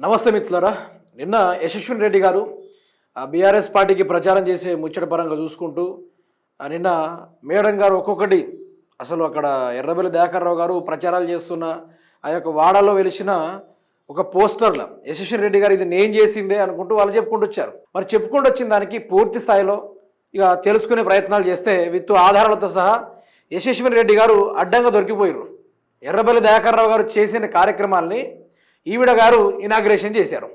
నమస్తే మిత్రులారా. నిన్న యశస్విని రెడ్డి గారు బీఆర్ఎస్ పార్టీకి ప్రచారం చేసే ముచ్చట పరంగా చూసుకుంటూ నిన్న మేడం గారు ఒక్కొక్కటి అసలు అక్కడ ఎర్రబెల్లి దయాకర్రావు గారు ప్రచారాలు చేస్తున్న ఆ యొక్క వాడలో వెలిసిన ఒక పోస్టర్ల యశస్విని రెడ్డి గారు ఇది నేను చేసిందే అనుకుంటూ వాళ్ళు చెప్పుకుంటూ వచ్చారు. మరి చెప్పుకుంటూ వచ్చిన దానికి పూర్తి స్థాయిలో ఇక తెలుసుకునే ప్రయత్నాలు చేస్తే విత్ ఆధారాలతో సహా యశస్విని రెడ్డి గారు అడ్డంగా దొరికిపోయారు. ఎర్రబెల్లి దయాకర్రావు గారు చేసిన కార్యక్రమాల్ని ఈవిడ గారు ఇనాగ్రేషన్ చేశారు,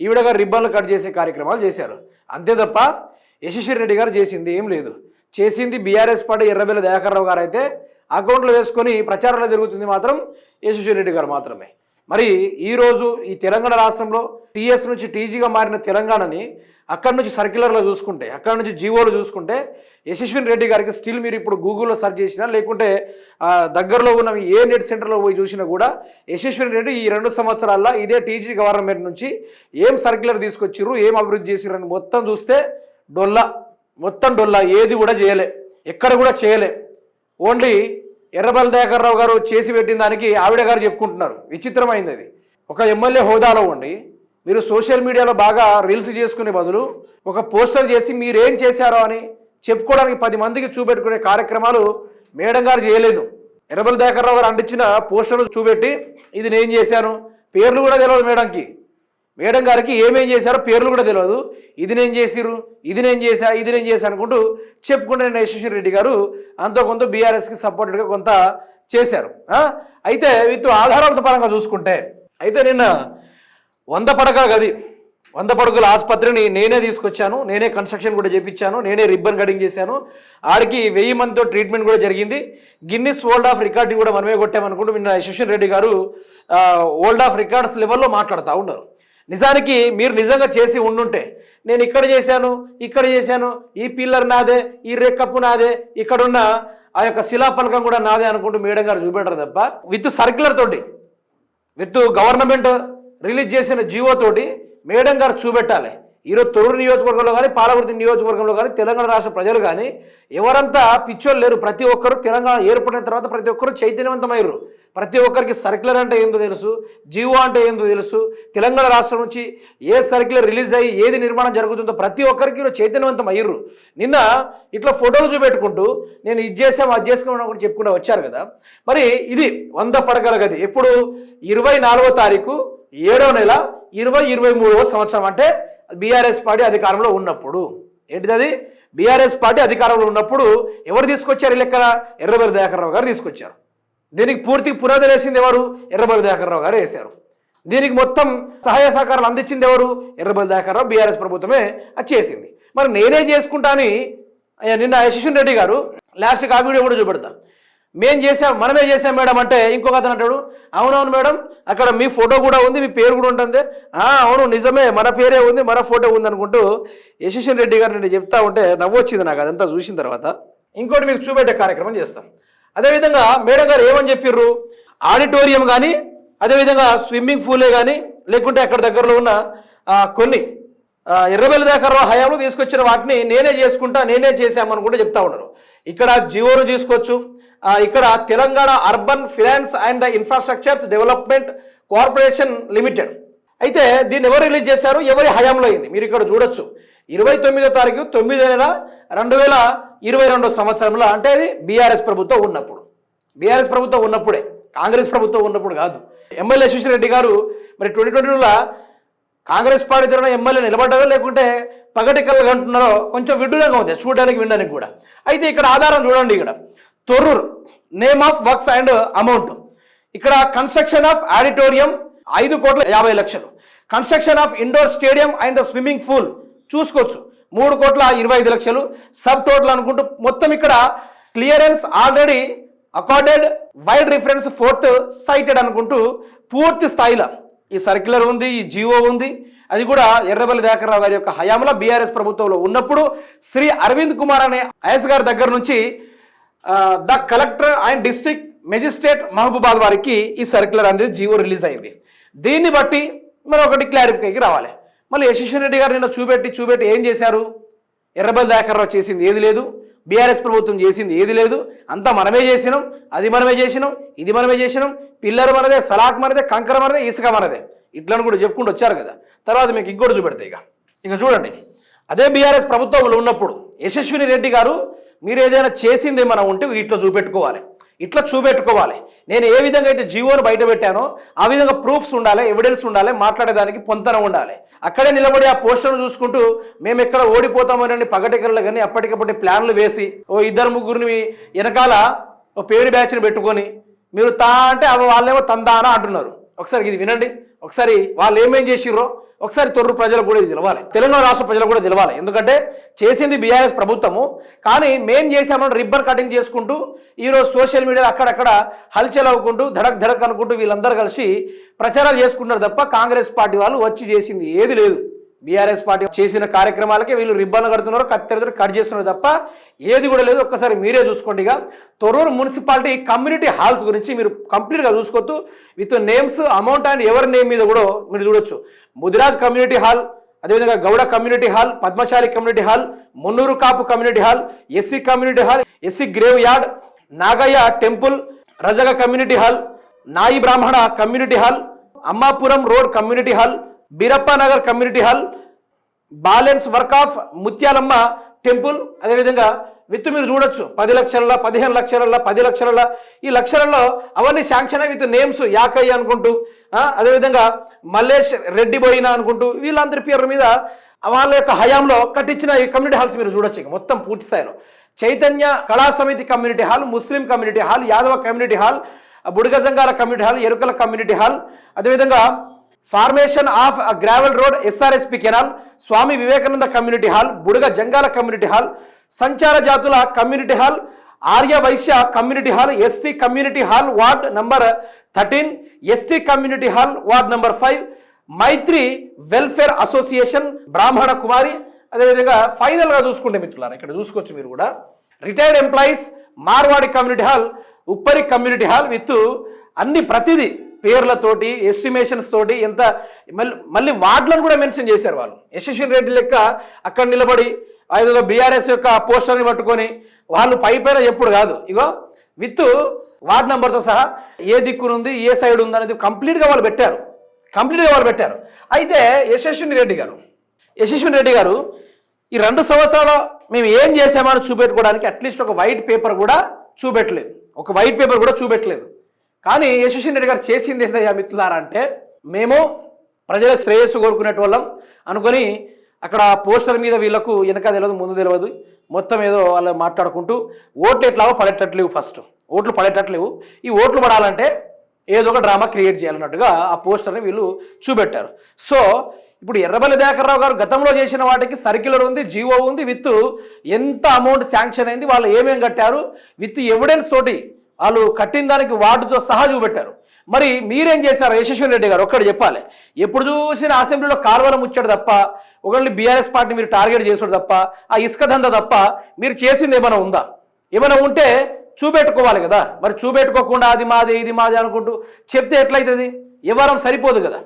ఈవిడ గారు రిబ్బన్లు కట్ చేసే కార్యక్రమాలు చేశారు. అంతే తప్ప యశస్వి రెడ్డి గారు చేసింది ఏం లేదు. చేసింది బీఆర్ఎస్ పార్టీ ఎర్రబెల్లి దయాకర్రావు గారు అయితే అకౌంట్లో వేసుకొని ప్రచారంలో జరుగుతుంది మాత్రం యశస్వి రెడ్డి గారు మాత్రమే. మరి ఈరోజు ఈ తెలంగాణ రాష్ట్రంలో టీఎస్ నుంచి టీజీగా మారిన తెలంగాణని అక్కడి నుంచి సర్క్యులర్లో చూసుకుంటే, అక్కడి నుంచి జీవోలు చూసుకుంటే యశస్విని రెడ్డి గారికి స్టిల్ మీరు ఇప్పుడు గూగుల్లో సెర్చ్ చేసినా లేకుంటే దగ్గరలో ఉన్న ఏ నెట్ సెంటర్లో పోయి చూసినా కూడా యశస్విని రెడ్డి ఈ 2 సంవత్సరాల్లో ఇదే టీజీ గవర్నమెంట్ నుంచి ఏం సర్క్యులర్ తీసుకొచ్చిర్రు, ఏం అభివృద్ధి చేసిర్రు అని మొత్తం చూస్తే డొల్లా, మొత్తం డొల్లా, ఏది కూడా చేయలే, ఎక్కడ కూడా చేయలే. ఓన్లీ ఎర్రబెల్లి దయాకర్రావు గారు చేసి పెట్టిన దానికి ఆవిడ గారు చెప్పుకుంటున్నారు. విచిత్రమైంది అది. ఒక ఎమ్మెల్యే హోదాలో ఉండి మీరు సోషల్ మీడియాలో బాగా రీల్స్ చేసుకునే బదులు ఒక పోస్టర్ చేసి మీరేం చేశారో అని చెప్పుకోవడానికి 10 మందికి చూపెట్టుకునే కార్యక్రమాలు మేడం గారు చేయలేదు. ఎర్రబెల్లి దయాకర్రావు గారు అంటించిన పోస్టర్లు చూపెట్టి ఇది నేను చేశాను, పేర్లు కూడా తెలియదు మేడంకి. మేడం గారికి ఏమేం చేశారో పేర్లు కూడా తెలియదు. ఇది నేను చేసిర్రు, ఇది నేను చేశా, ఇది నేను చేశా అనుకుంటూ చెప్పుకుంటే నేను యశస్వి రెడ్డి గారు అంతో కొంత బీఆర్ఎస్కి సపోర్టెడ్గా కొంత చేశారు. అయితే వీటితో ఆధారాలతో పరంగా చూసుకుంటే అయితే నిన్న 100 పడకల గది, 100 పడకల ఆసుపత్రిని నేనే తీసుకొచ్చాను, నేనే కన్స్ట్రక్షన్ కూడా చేయించాను, నేనే రిబ్బన్ కటింగ్ చేశాను, ఆడికి 1000 మందితో ట్రీట్మెంట్ కూడా జరిగింది, గిన్నిస్ వరల్డ్ ఆఫ్ రికార్డు కూడా మనమే కొట్టామనుకుంటూ నిన్న యశస్వి రెడ్డి గారు వరల్డ్ ఆఫ్ రికార్డ్స్ లెవెల్లో మాట్లాడుతూ ఉన్నారు. నిజానికి మీరు నిజంగా చేసి ఉండుంటే నేను ఇక్కడ చేశాను, ఇక్కడ చేశాను, ఈ పిల్లర్ నాదే, ఈ రెక్కప్పు నాదే, ఇక్కడున్న ఆ యొక్క శిలాపలకం కూడా నాదే అనుకుంటూ మేడం గారు చూపెడతారు తప్ప విత్ సర్క్యులర్ తోటి, విత్ గవర్నమెంట్ రిలీజ్ చేసిన జీవో తోటి మేడం గారు చూపెట్టాలి. ఈరోజు తొర్రూరు నియోజకవర్గంలో కానీ పాలకుర్తి నియోజకవర్గంలో కానీ తెలంగాణ రాష్ట్ర ప్రజలు కానీ ఎవరంతా పిచ్చోళ్ళు లేరు. ప్రతి ఒక్కరు తెలంగాణ ఏర్పడిన తర్వాత ప్రతి ఒక్కరు చైతన్యవంతమయ్యారు. ప్రతి ఒక్కరికి సర్క్యులర్ అంటే ఏందో తెలుసు, జీవో అంటే ఏందో తెలుసు. తెలంగాణ రాష్ట్రం నుంచి ఏ సర్క్యులర్ రిలీజ్ అయ్యి ఏది నిర్మాణం జరుగుతుందో ప్రతి ఒక్కరికి చైతన్యవంతం అయ్యారు. నిన్న ఇట్లా ఫోటోలు చూపెట్టుకుంటూ నేను ఇది చేసాము అది చేసుకున్నాను కూడా చెప్పుకుంటూ వచ్చారు కదా. మరి ఇది 100 పడకల గది ఎప్పుడు 24వ తారీఖు 7వ నెల 2023వ సంవత్సరం, అంటే బీఆర్ఎస్ పార్టీ అధికారంలో ఉన్నప్పుడు. ఏంటిది అది? బీఆర్ఎస్ పార్టీ అధికారంలో ఉన్నప్పుడు ఎవరు తీసుకొచ్చారు? లెక్కన ఎర్రబెల్లి దయాకర్రావు గారు తీసుకొచ్చారు. దీనికి పూర్తి పునాది వేసింది ఎవరు? ఎర్రబెల్లి దయాకర్రావు గారు వేశారు. దీనికి మొత్తం సహాయ సహకారాలు అందించింది ఎవరు? ఎర్రబెల్లి దయాకర్రావు, బీఆర్ఎస్ ప్రభుత్వమే అది చేసింది. మరి నేనే చేసుకుంటా అని నిన్న యశస్విని రెడ్డి గారు లాస్ట్కి ఆ వీడియో కూడా చూపెడతా, మేం చేసాం, మనమే చేసాం మేడం అంటే ఇంకొక అతను అంటాడు అవునవును మేడం అక్కడ మీ ఫోటో కూడా ఉంది, మీ పేరు కూడా ఉంటుంది. అవును నిజమే, మన పేరే ఉంది, మన ఫోటో ఉంది అనుకుంటూ యశస్విని రెడ్డి గారు నేను చెప్తా ఉంటే నవ్వు వచ్చింది నాకు అదంతా చూసిన తర్వాత. ఇంకోటి మీకు చూపెట్టే కార్యక్రమం చేస్తాం. అదేవిధంగా మేడం గారు ఏమని చెప్పిర్రు, ఆడిటోరియం కానీ అదేవిధంగా స్విమ్మింగ్ పూలే కానీ లేకుంటే అక్కడ దగ్గరలో ఉన్న కొన్ని ఎర్రబెల్లి దయాకర్రావు హయాంలో తీసుకొచ్చిన వాటిని నేనే చేసుకుంటా, నేనే చేశామని కూడా చెప్తా ఉన్నారు. ఇక్కడ జియోను తీసుకోవచ్చు, ఇక్కడ Telangana urban finance and the infrastructures development corporation limited. అయితే దీన్ని ఎవరు రిలీజ్ చేశారు, ఎవరి హయాంలో అయింది మీరు ఇక్కడ చూడొచ్చు. 29వ తారీఖు 9వ నెల 2022 సంవత్సరంలో, అంటే అది బీఆర్ఎస్ ప్రభుత్వం ఉన్నప్పుడు, బీఆర్ఎస్ ప్రభుత్వం ఉన్నప్పుడే, కాంగ్రెస్ ప్రభుత్వం ఉన్నప్పుడు కాదు. ఎమ్మెల్యే యశస్వి రెడ్డి గారు మరి 2022లో కాంగ్రెస్ పార్టీ తరఫున ఎమ్మెల్యే నిలబడ్డారో లేకుంటే పగటి కళ్ళు అంటున్నారో కొంచెం విడ్డూరంగా ఉంది చూడడానికి వినడానికి కూడా. అయితే ఇక్కడ ఆధారం చూడండి, ఇక్కడ Thorrur name of works and amount, ఇక్కడ construction of auditorium 5,50,00,000, construction of indoor stadium and the swimming pool చూసుకోవచ్చు 3,25,00,000, సబ్ టోటల్ అనుకుంటూ మొత్తం ఇక్కడ clearance already accorded vide reference 4th cited అనుకుంటూ పూర్తి స్థాయిలో ఈ సర్క్యులర్ ఉంది, ఈ జీవో ఉంది. అది కూడా ఎర్రబెల్లి దయాకర్రావు గారి యొక్క హయాంలో బీఆర్ఎస్ ప్రభుత్వంలో ఉన్నప్పుడు శ్రీ అరవింద్ కుమార్ అనే ఐఎస్ గారి దగ్గర నుంచి the collector and district magistrate Mahabubabad వారికి ఈ సర్క్యులర్ అనేది జీవో రిలీజ్ అయింది. దీన్ని బట్టి మనం ఒకటి క్లారిఫైకి రావాలి. మళ్ళీ యశస్వి రెడ్డి గారు నిన్న చూపెట్టి ఏం చేశారు? ఎర్రబెల్లి దయాకర్రావు చేసింది ఏది లేదు, బీఆర్ఎస్ ప్రభుత్వం చేసింది ఏది లేదు, అంతా మనమే చేసినాం, అది మనమే చేసినాం, ఇది మనమే చేసినాం, పిల్లర్ మనదే, సలాక్ మనదే, కంకర మనదే, ఇసుక మనదే. ఇట్లని కూడా చెప్పుకుంటూ వచ్చారు కదా. తర్వాత మీకు ఇంకోటి చూపెడతాయి. ఇక చూడండి, అదే బీఆర్ఎస్ ప్రభుత్వంలో ఉన్నప్పుడు యశస్విని రెడ్డి గారు మీరు ఏదైనా చేసింది ఏమైనా ఉంటే ఇట్లా చూపెట్టుకోవాలి. నేను ఏ విధంగా అయితే జీవోను బయట పెట్టానో ఆ విధంగా ప్రూఫ్స్ ఉండాలి, ఎవిడెన్స్ ఉండాలి, మాట్లాడేదానికి పొంతన ఉండాలి. అక్కడే నిలబడి ఆ పోస్టర్ను చూసుకుంటూ మేము ఎక్కడ ఓడిపోతామని పగటికల్లో కానీ అప్పటికప్పటి ప్లాన్లు వేసి ఓ 2-3 వెనకాల ఓ పేరు బ్యాచ్ని పెట్టుకొని మీరు అంటే వాళ్ళేమో తందానా అంటున్నారు. ఒకసారి ఇది వినండి, ఒకసారి వాళ్ళు ఏమేం చేసిర్రో ఒకసారి తొర్రు ప్రజలకు కూడా ఇది తెలవాలి, తెలంగాణ రాష్ట్ర ప్రజలకు కూడా తెలవాలి. ఎందుకంటే చేసింది బీఆర్ఎస్ ప్రభుత్వము, కానీ మేం చేసామని రిబ్బన్ కటింగ్ చేసుకుంటూ ఈరోజు సోషల్ మీడియా అక్కడక్కడ హల్చల్ అవ్వకుంటూ ధడక్ అనుకుంటూ వీళ్ళందరూ కలిసి ప్రచారాలు చేసుకుంటారు తప్ప కాంగ్రెస్ పార్టీ వాళ్ళు వచ్చి చేసింది ఏది లేదు. బీఆర్ఎస్ పార్టీ చేసిన కార్యక్రమాలకే వీళ్ళు రిబ్బన్లు కడుతున్నారు, కత్తెరతో కట్ చేస్తున్నారు తప్ప ఏది కూడా లేదు. ఒక్కసారి మీరే చూసుకోండి. ఇక తొర్రూరు మున్సిపాలిటీ కమ్యూనిటీ హాల్స్ గురించి మీరు కంప్లీట్గా చూసుకోవచ్చు, విత్ నేమ్స్, అమౌంట్ అండ్ ఎవరి నేమ్ మీద కూడా మీరు చూడొచ్చు. ముదిరాజ్ కమ్యూనిటీ హాల్, అదేవిధంగా Gowda community hall, Padmashali community hall, Munnuru Kapu community hall, SC community hall, SC graveyard, Nagaiah temple, Rajaka community hall, Nayi Brahmin community hall, Ammapuram road community hall, Beerappa Nagar community hall, balance work of Mutyalamma temple. అదేవిధంగా with మీరు చూడొచ్చు 10 లక్షల 15 లక్షల 10 లక్షల ఈ లక్షలలో అవన్నీ శాంక్షన్ అయ్యి విత్ నేమ్స్ యాకయ్య అనుకుంటూ, అదేవిధంగా మల్లేష్ రెడ్డి బోయినా అనుకుంటూ వీళ్ళందరి పేర్ల మీద వాళ్ళ యొక్క హయాంలో కట్టించిన ఈ కమ్యూనిటీ హాల్స్ మీరు చూడొచ్చు. ఇక మొత్తం పూర్తి స్థాయిలో Chaitanya Kala Samithi community hall, Muslim community hall, Yadava community hall, Budagajangala community hall, Erukala community hall, అదేవిధంగా formation of gravel road SRSP canal, Swami Vivekananda community hall, Budaga Jangala community hall, సంచార జాతుల community hall, Arya Vysya community hall, ST community hall ward number 13, ST community hall ward number 5, Maitri welfare association Brahmana Kumari. అదేవిధంగా ఫైనల్గా చూసుకుంటే మిత్రులారా ఇక్కడ చూసుకోవచ్చు మీరు కూడా retired employees Marwari community hall, Uppari community hall with అన్ని ప్రతిదీ పేర్లతోటి ఎస్టిమేషన్స్ తోటి ఎంత మళ్ళీ వార్డులను కూడా మెన్షన్ చేశారు వాళ్ళు. యశస్విని రెడ్డి లెక్క అక్కడ నిలబడి ఐదో బీఆర్ఎస్ యొక్క పోస్టర్ని పట్టుకొని వాళ్ళు పైన ఎప్పుడు కాదు, ఇగో విత్ వార్డ్ నెంబర్తో సహా ఏ దిక్కునుంది ఏ సైడ్ ఉంది అనేది కంప్లీట్గా వాళ్ళు పెట్టారు. అయితే యశస్విని రెడ్డి గారు ఈ 2 సంవత్సరాలు మేము ఏం చేసామని చూపెట్టుకోవడానికి అట్లీస్ట్ ఒక వైట్ పేపర్ కూడా చూపెట్టలేదు. కానీ యశస్విని రెడ్డి గారు చేసింది ఏంటయ్యా మిత్రులారా అంటే, మేము ప్రజల శ్రేయస్సు కోరుకునేటోళ్ళం అనుకొని అక్కడ పోస్టర్ మీద వీళ్ళకు వెనక తెలియదు ముందు తెలియదు మొత్తం ఏదో వాళ్ళు మాట్లాడుకుంటూ ఓట్లు ఎట్లాగో పడేటట్లేవు, ఫస్ట్ ఓట్లు పడేటట్లేవు, ఈ ఓట్లు పడాలంటే ఏదో ఒక డ్రామా క్రియేట్ చేయాలన్నట్టుగా ఆ పోస్టర్ని వీళ్ళు చూపెట్టారు. సో ఇప్పుడు ఎర్రబెల్లి దయాకర్ రావు గారు గతంలో చేసిన వాటికి సర్క్యులర్ ఉంది, జీవో ఉంది, విత్ ఎంత అమౌంట్ శాంక్షన్ అయింది, వాళ్ళు ఏమేమి కట్టారు, విత్ ఎవిడెన్స్ తోటి వాళ్ళు కట్టిన దానికి వార్డుతో సహా చూపెట్టారు. మరి మీరేం చేశారు యశస్విని రెడ్డి గారు ఒక్కటి చెప్పాలి. ఎప్పుడు చూసిన అసెంబ్లీలో కాలువల ముచ్చాడు తప్ప, ఒకళ్ళు బీఆర్ఎస్ పార్టీ మీరు టార్గెట్ చేసాడు తప్ప, ఆ ఇసుక దందా తప్ప మీరు చేసింది ఏమైనా ఉందా? ఏమైనా ఉంటే చూపెట్టుకోవాలి కదా. మరి చూపెట్టుకోకుండా అది మాది ఇది మాది అనుకుంటూ చెప్తే ఎట్లయితుంది? ఎవరం సరిపోదు కదా,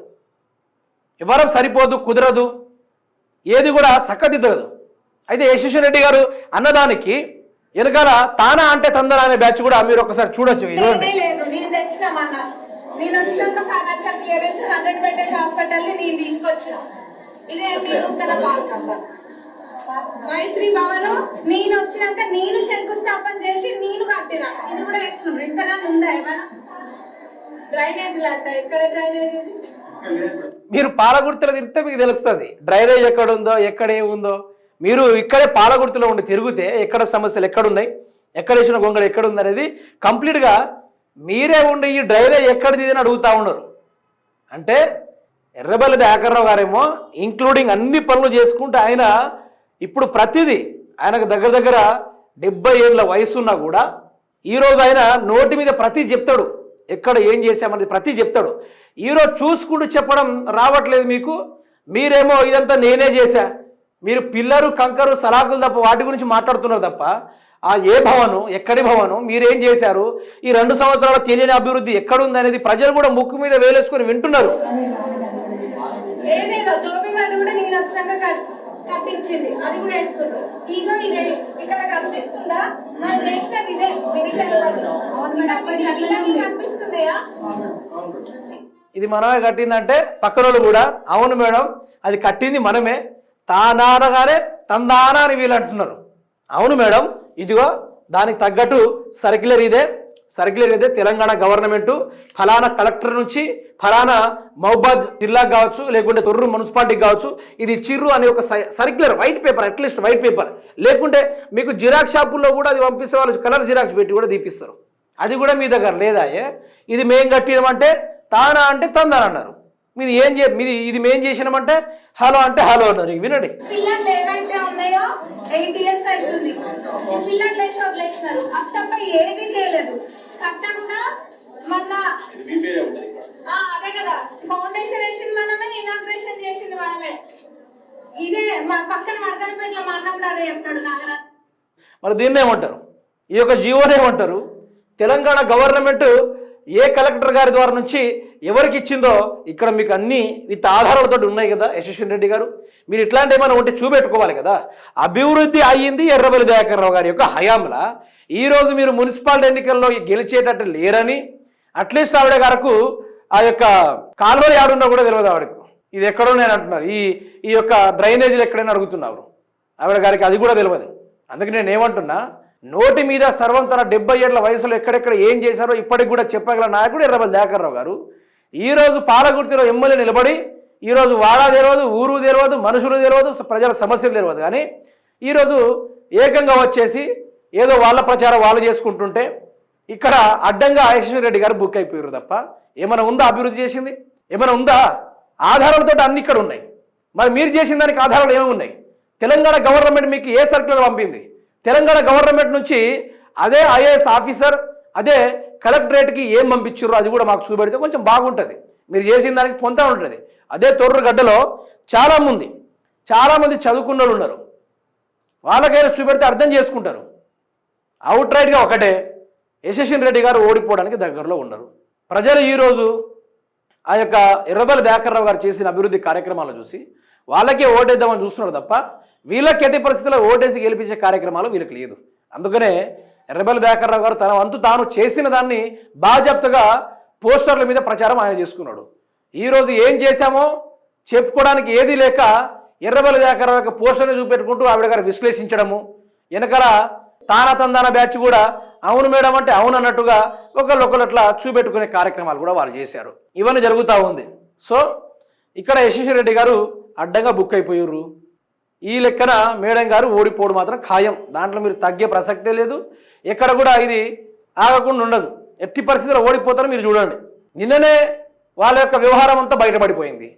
ఎవరం సరిపోదు, కుదరదు, ఏది కూడా చక్కదిద్దదు. అయితే యశస్విని రెడ్డి గారు అన్నదానికి వెనకాల తానా అంటే తందన అనే బ్యాచ్ కూడా మీరు ఒకసారి చూడొచ్చు. మైత్రి భవనం నేను వచ్చినాక నేను శంకుస్థాపన చేసి నేను కట్టిన, ఇది కూడా వేసుకున్నాను. ఇంకా ఉందా ఏమైనా డ్రైనేజ్ లాంటి? ఎక్కడ డ్రైనేజ్? మీరు పాలగుర్తులో తిరిగితే మీకు తెలుస్తుంది డ్రైనేజ్ ఎక్కడుందో ఎక్కడ ఏముందో. మీరు ఇక్కడే పాలగుర్తులో ఉండి తిరిగితే ఎక్కడ సమస్యలు ఎక్కడున్నాయి, ఎక్కడ వేసిన గొంగళి ఎక్కడుంది అనేది కంప్లీట్గా మీరే ఉండి ఈ డ్రైనేజ్ ఎక్కడిది అని అడుగుతూ ఉన్నారు. అంటే ఎర్రబెల్లి దయాకర్ రావు గారేమో ఇంక్లూడింగ్ అన్ని పనులు చేసుకుంటూ ఆయన ఇప్పుడు ప్రతిదీ ఆయనకు దగ్గర 70 ఏళ్ళ వయసున్నా కూడా ఈరోజు ఆయన నోటి మీద ప్రతి చెప్తాడు, ఎక్కడ ఏం చేశామనేది ప్రతి చెప్తాడు. ఈరోజు చూసుకుంటూ చెప్పడం రావట్లేదు మీకు. మీరేమో ఇదంతా నేనే చేశా, మీరు పిల్లరు కంకరు సలాకులు తప్ప వాటి గురించి మాట్లాడుతున్నారు తప్ప ఆ ఏ భవనం ఎక్కడి భవనం మీరేం చేశారు, ఈ 2 సంవత్సరాల తెలియని అభివృద్ధి ఎక్కడుంది అనేది ప్రజలు కూడా ముక్కు మీద వేలేసుకొని వింటున్నారు. కట్టించింది అది కూడా వేసుకుంది. ఇగో ఇదే ఇక్కడ కనిపిస్తుందా? మనం చేసినది ఇదే. కనిపిస్తున్నాయా? ఇది మనమే కట్టిందంటే పక్కనోళ్ళు కూడా అవును మేడం అది కట్టింది మనమే తానానగానే తందానా అని వీళ్ళు అంటున్నారు. అవును మేడం ఇదిగో దానికి తగ్గట్టు సర్క్యులర్ ఇదే తెలంగాణ గవర్నమెంటు ఫలానా కలెక్టర్ నుంచి ఫలానా మహబాద్ జిల్లాకు కావచ్చు లేకుంటే తొర్రూరు మున్సిపాలిటీకి కావచ్చు ఇది ఇచ్చిర్రు అనే ఒక circular white paper at least white paper లేకుంటే మీకు జిరాక్స్ షాపుల్లో కూడా అది పంపిస్తే వాళ్ళు కలర్ జిరాక్స్ పెట్టి కూడా తీపిస్తారు. అది కూడా మీ దగ్గర లేదా? ఇది మేం కట్టినామంటే తానా అంటే తందాన అన్నారు. మీది ఇది మేం చేసినామంటే హలో అంటే హలో అన్నారు. వినండి. పిల్లలు ఏవైతే ఉన్నాయో 8 years అవుతుంది ఈ పిల్లలు లేచి వదిలేసినారు అది తప్ప ఏది చేయలేదు. కట్ట కూడా మొన్న అదే కదా ఫౌండేషన్ వేసింది మనమే ఇనాగ్రేషన్ చేసింది మనమే. ఇదే మా పక్కన మడకలపేటలో మా అన్న కూడా అదే చెప్తాడు నాగరాజ్. మరి దీన్ని ఏమంటారు? ఈ యొక్క జీవోని ఏమంటారు? తెలంగాణ గవర్నమెంట్ ఏ కలెక్టర్ గారి ద్వారా నుంచి ఎవరికి ఇచ్చిందో ఇక్కడ మీకు అన్ని విత్ ఆధారాలతో ఉన్నాయి కదా యశస్విని రెడ్డి గారు. మీరు ఇట్లాంటి ఏమైనా ఉంటే చూపెట్టుకోవాలి కదా. అభివృద్ధి అయ్యింది ఎర్రబెల్లి దయాకర్ రావు గారి యొక్క హయాంలా. ఈరోజు మీరు మున్సిపాలిటీ ఎన్నికల్లో గెలిచేటట్టు లేరని అట్లీస్ట్ ఆవిడ గారికి ఆ యొక్క కాలువలు ఆడున్నా కూడా తెలియదు ఆవిడకు. ఇది ఎక్కడో నేను అంటున్నారు. ఈ యొక్క డ్రైనేజీలు ఎక్కడైనా అడుగుతున్నారు ఆవిడ గారికి అది కూడా తెలియదు. అందుకే నేను ఏమంటున్నా నోటి మీద సర్వం తన 70 ఏళ్ల వయసులో ఎక్కడెక్కడ ఏం చేశారో ఇప్పటికి కూడా చెప్పగల నాయకుడు ఎర్రబెల్లి దయాకర్ రావు గారు. ఈరోజు పాలకుర్తిలో ఎమ్మెల్యే నిలబడి ఈరోజు వాడా తెలియదు, ఊరు తెలియదు, మనుషులు తెలియదు, ప్రజల సమస్యలు తెలియదు. కానీ ఈరోజు ఏకంగా వచ్చేసి ఏదో వాళ్ళ ప్రచారం వాళ్ళు చేసుకుంటుంటే ఇక్కడ అడ్డంగా యశస్వి రెడ్డి గారు బుక్ అయిపోయారు తప్ప ఏమైనా ఉందా? అభివృద్ధి చేసింది ఏమైనా ఉందా? ఆధారాలతో అన్ని ఇక్కడ ఉన్నాయి. మరి మీరు చేసిన దానికి ఆధారాలు ఏమి ఉన్నాయి? తెలంగాణ గవర్నమెంట్ మీకు ఏ సర్క్యులర్ పంపింది? తెలంగాణ గవర్నమెంట్ నుంచి అదే ఐఏఎస్ ఆఫీసర్ అదే కలెక్టరేట్కి ఏం పంపించారో అది కూడా మాకు చూపెడితే కొంచెం బాగుంటుంది. మీరు చేసిన దానికి పొంతా ఉంటుంది. అదే తొర్రగడ్డలో చాలామంది చదువుకున్న వాళ్ళు ఉన్నారు. వాళ్ళకైనా చూపెడితే అర్థం చేసుకుంటారు. అవుట్ రైట్గా ఒకటే యశస్విని రెడ్డి గారు ఓడిపోవడానికి దగ్గరలో ఉన్నారు. ప్రజలు ఈరోజు ఆ యొక్క ఎర్రబెల్లి దయాకర్ రావు గారు చేసిన అభివృద్ధి కార్యక్రమాలు చూసి వాళ్ళకే ఓటేద్దామని చూస్తున్నారు తప్ప వీళ్ళకి ఎట్టి పరిస్థితుల్లో ఓటేసి గెలిపించే కార్యక్రమాలు వీళ్ళకి లేదు. అందుకనే ఎర్రబెల్లి దయాకర్ రావు గారు తన వంతు తాను చేసిన దాన్ని బాజాప్తగా పోస్టర్ల మీద ప్రచారం ఆయన చేసుకున్నాడు. ఈరోజు ఏం చేశామో చెప్పుకోవడానికి ఏదీ లేక ఎర్రబెల్లి దయాకర్ రావు పోస్టర్ని చూపెట్టుకుంటూ ఆవిడ గారు విశ్లేషించడము, వెనకాల తానా బ్యాచ్ కూడా అవును మేడం అంటే అవును అన్నట్టుగా ఒకళ్ళు అట్లా చూపెట్టుకునే కార్యక్రమాలు కూడా వాళ్ళు చేశారు. ఇవన్నీ జరుగుతూ ఉంది. సో ఇక్కడ యశస్వి రెడ్డి గారు అడ్డంగా బుక్ అయిపోయారు. ఈ లెక్కన మేడం గారు ఓడిపోవడం మాత్రం ఖాయం. దాంట్లో మీరు తగ్గే ప్రసక్తే లేదు. ఎక్కడ కూడా ఇది ఆగకుండా ఉండదు. ఎట్టి పరిస్థితుల్లో ఓడిపోతారో మీరు చూడండి. నిన్ననే వాళ్ళ యొక్క వ్యవహారం అంతా బయటపడిపోయింది.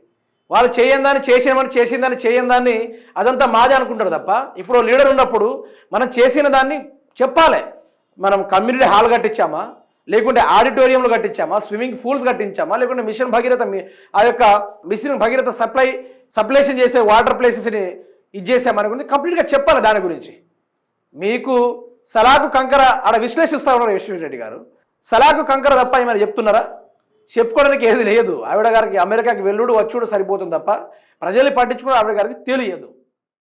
వాళ్ళు చేసిందని చేయని అదంతా మాదే అనుకుంటారు తప్ప ఇప్పుడు లీడర్ ఉన్నప్పుడు మనం చేసిన దాన్ని చెప్పాలి. మనం కమ్యూనిటీ హాల్ కట్టించామా, లేకుంటే ఆడిటోరియంలు కట్టించామా, స్విమ్మింగ్ పూల్స్ కట్టించామా, లేకుంటే మిషన్ భగీరథ ఆ యొక్క మిషన్ భగీరథ సప్లైషన్ చేసే వాటర్ ప్లేసెస్ని ఇది చేసామనుకుంది కంప్లీట్గా చెప్పాలి. దాని గురించి మీకు సలాకు కంకర ఆడ విశ్లేషిస్తా ఉన్నారు యశ్వర్ రెడ్డి గారు. సలాకు కంకర తప్ప ఏమైనా చెప్తున్నారా? చెప్పుకోవడానికి ఏది లేదు. ఆవిడ గారికి అమెరికాకి వెళ్ళుడు వచ్చుడు సరిపోతుంది తప్ప ప్రజల్ని పట్టించుకోవడం ఆవిడ గారికి తెలియదు.